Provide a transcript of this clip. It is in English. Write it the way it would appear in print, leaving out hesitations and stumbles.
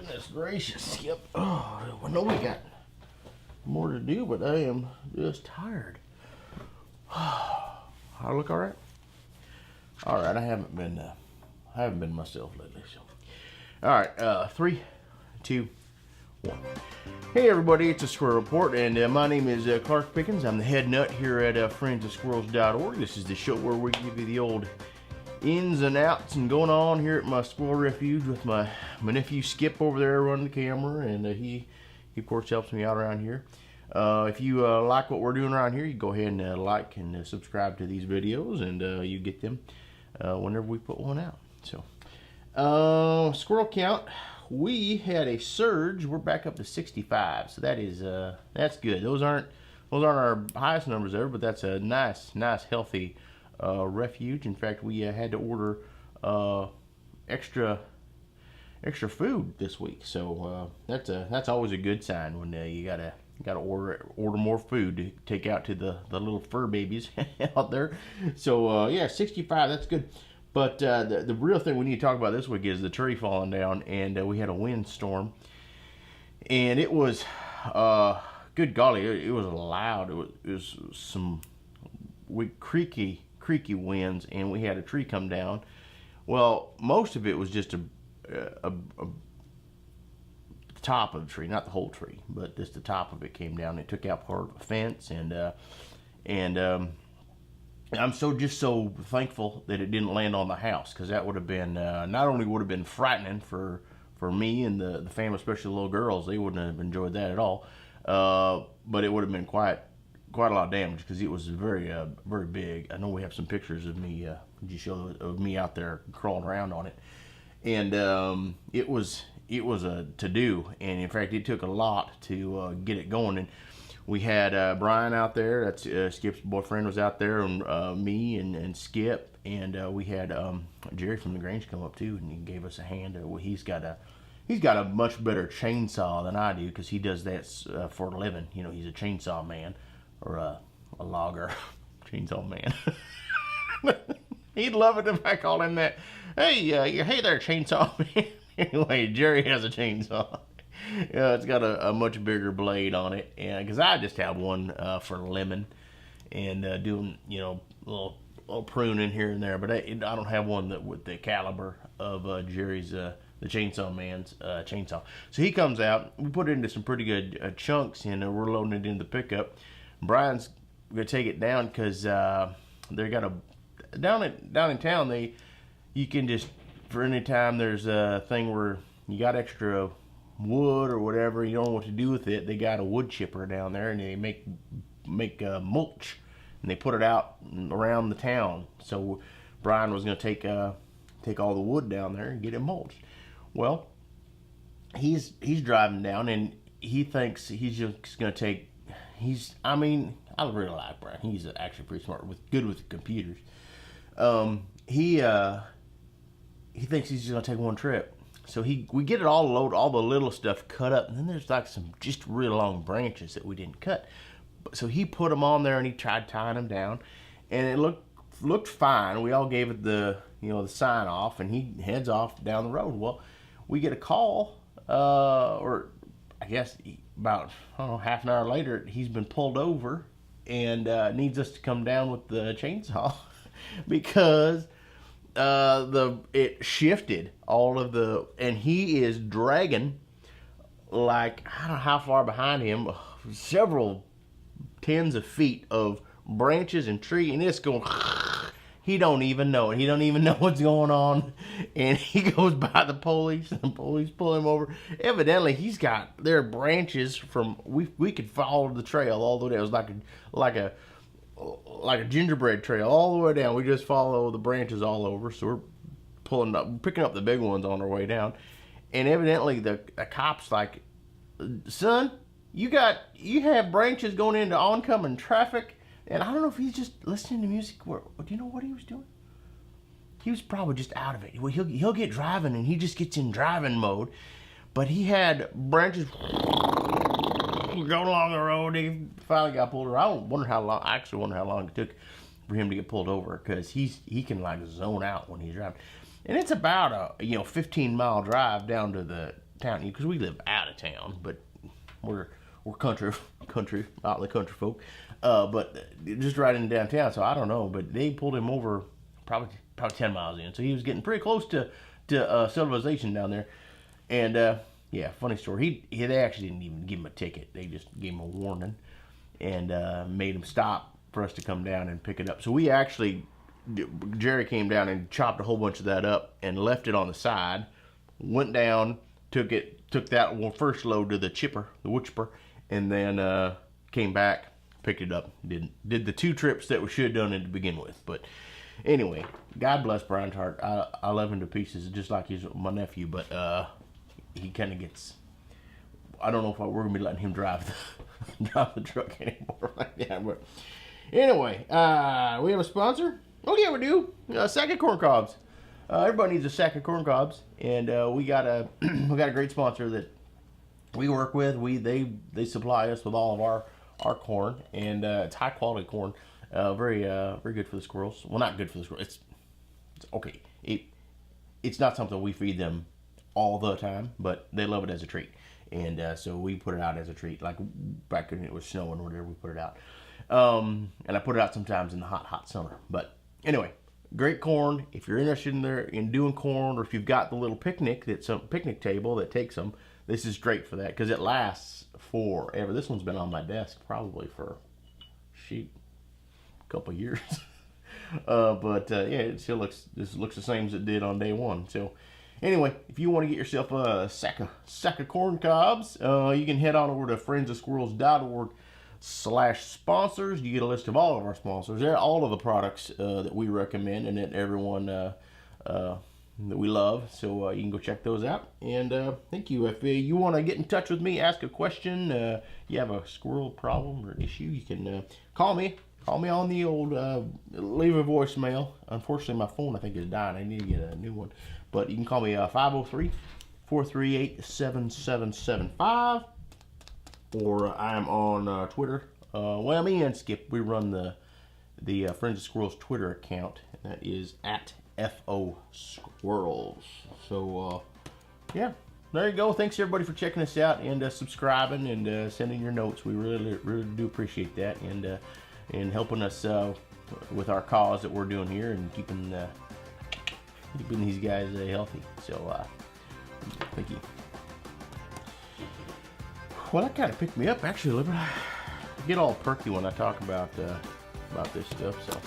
Goodness gracious, yep. Oh, I know we got more to do, but I am just tired. I look all right. All right, I haven't been myself lately. So, all right, 3, 2, 1. Hey everybody, it's a Squirrel Report, and my name is Clark Pickens. I'm the head nut here at friendsofsquirrels.org. This is the show where we give you the old ins and outs and going on here at my squirrel refuge with my nephew Skip over there running the camera, and he of course helps me out around here. If you like what we're doing around here, you go ahead and like and subscribe to these videos, and you get them whenever we put one out. So squirrel count, we had a surge. We're back up to 65, so that is that's good. Those aren't our highest numbers ever, but that's a nice healthy refuge. In fact, we had to order extra food this week, so that's always a good sign when you gotta order more food to take out to the little fur babies out there. So yeah, 65, that's good. But the real thing we need to talk about this week is the tree falling down, and we had a windstorm, and it was good golly, it was loud. It was some creaky winds, and we had a tree come down. Well, most of it was just a top of the tree, not the whole tree, but just the top of it came down. It took out part of the fence, and I'm just so thankful that it didn't land on the house, because that would have been not only would have been frightening for me and the family, especially the little girls. They wouldn't have enjoyed that at all, but it would have been quite a lot of damage, because it was very big. I know we have some pictures of me, just show of me out there crawling around on it, and it was a to-do, and in fact it took a lot to get it going. And we had Brian out there, that's Skip's boyfriend, was out there, and me and Skip, and we had Jerry from the Grange come up too, and he gave us a hand. He's got a much better chainsaw than I do, because he does that for a living. You know, he's a chainsaw man, or a logger. Chainsaw man. He'd love it if I called him that. Hey there, chainsaw man. Anyway, Jerry has a chainsaw. It's got a much bigger blade on it, and because I just have one for lemon and doing little pruning here and there, but I don't have one with the caliber of Jerry's the chainsaw man's chainsaw. So he comes out, we put it into some pretty good chunks, and we're loading it into the pickup. Brian's gonna take it down, because they got down in town, you can just, for any time there's a thing where you got extra wood or whatever, you don't know what to do with it, they got a wood chipper down there, and they make mulch, and they put it out around the town. So Brian was going to take all the wood down there and get it mulched. Well, he's driving down, and he thinks he's just going to take. I really like Brian. He's actually pretty smart, good with the computers. He thinks he's just gonna take one trip. So we get it all loaded, all the little stuff cut up, and then there's like some just real long branches that we didn't cut. So he put them on there, and he tried tying them down, and it looked fine. We all gave it the sign off, and he heads off down the road. Well, we get a call, or I guess about half an hour later, he's been pulled over and needs us to come down with the chainsaw because it shifted all of the, and he is dragging, like, I don't know how far behind him, several tens of feet of branches and tree, and it's going. He don't even know it. He don't even know what's going on, and he goes by the police, and the police pull him over. Evidently, there are branches from, we could follow the trail all the way down. It was like a gingerbread trail all the way down. We just follow the branches all over, so we're picking up the big ones on our way down. And evidently, the cop's like, "Son, you have branches going into oncoming traffic." And I don't know if he's just listening to music. Do you know what he was doing? He was probably just out of it. He'll get driving, and he just gets in driving mode. But he had branches going along the road. He finally got pulled over. I actually wonder how long it took for him to get pulled over, because he can like zone out when he's driving. And it's about a 15-mile drive down to town, because we live out of town, but we're country out in the country folk, but just right in downtown. So I don't know, but they pulled him over probably 10 miles in, so he was getting pretty close to civilization down there. And yeah, funny story. They actually didn't even give him a ticket. They just gave him a warning and made him stop for us to come down and pick it up. So we actually, Jerry came down and chopped a whole bunch of that up and left it on the side. Went down, took that first load to the wood chipper, and then came back, picked it up, did the 2 trips that we should have done it to begin with. But anyway, God bless Brian's heart. I love him to pieces, just like he's my nephew, but he kind of gets, I don't know if we're gonna be letting him drive the truck anymore like that. But anyway, we have a sponsor. Oh yeah, we do. Sack of corn cobs. Everybody needs a sack of corn cobs, and we got a great sponsor that we work with. They supply us with all of our corn, and it's high quality corn. Very good for the squirrels. Well, not good for the squirrels. It's okay. It's not something we feed them all the time, but they love it as a treat, and so we put it out as a treat. Like back when it was snowing or whatever, we put it out, and I put it out sometimes in the hot summer. But anyway. Great corn. If you're interested in doing corn, or if you've got the little picnic table that takes them, this is great for that because it lasts forever. This one's been on my desk probably for a couple years. But yeah, it still looks the same as it did on day one. So anyway, if you want to get yourself a sack of corn cobs, you can head on over to friendsofsquirrels.org/sponsors. You get a list of all of our sponsors. They're all of the products that we recommend and that everyone that we love. So you can go check those out. And thank you. If you want to get in touch with me, ask a question, you have a squirrel problem or issue, you can call me. Call me on the old, leave a voicemail. Unfortunately, my phone, I think, is dying. I need to get a new one. But you can call me 503-438-7775. Or I'm on Twitter. Well, me and Skip, we run the Friends of Squirrels Twitter account. And that is @FOSquirrels. So, yeah, there you go. Thanks, everybody, for checking us out and subscribing and sending your notes. We really do appreciate that. And helping us with our cause that we're doing here and keeping these guys healthy. So, thank you. Well, that kind of picked me up, actually. I get all perky when I talk about this stuff. So.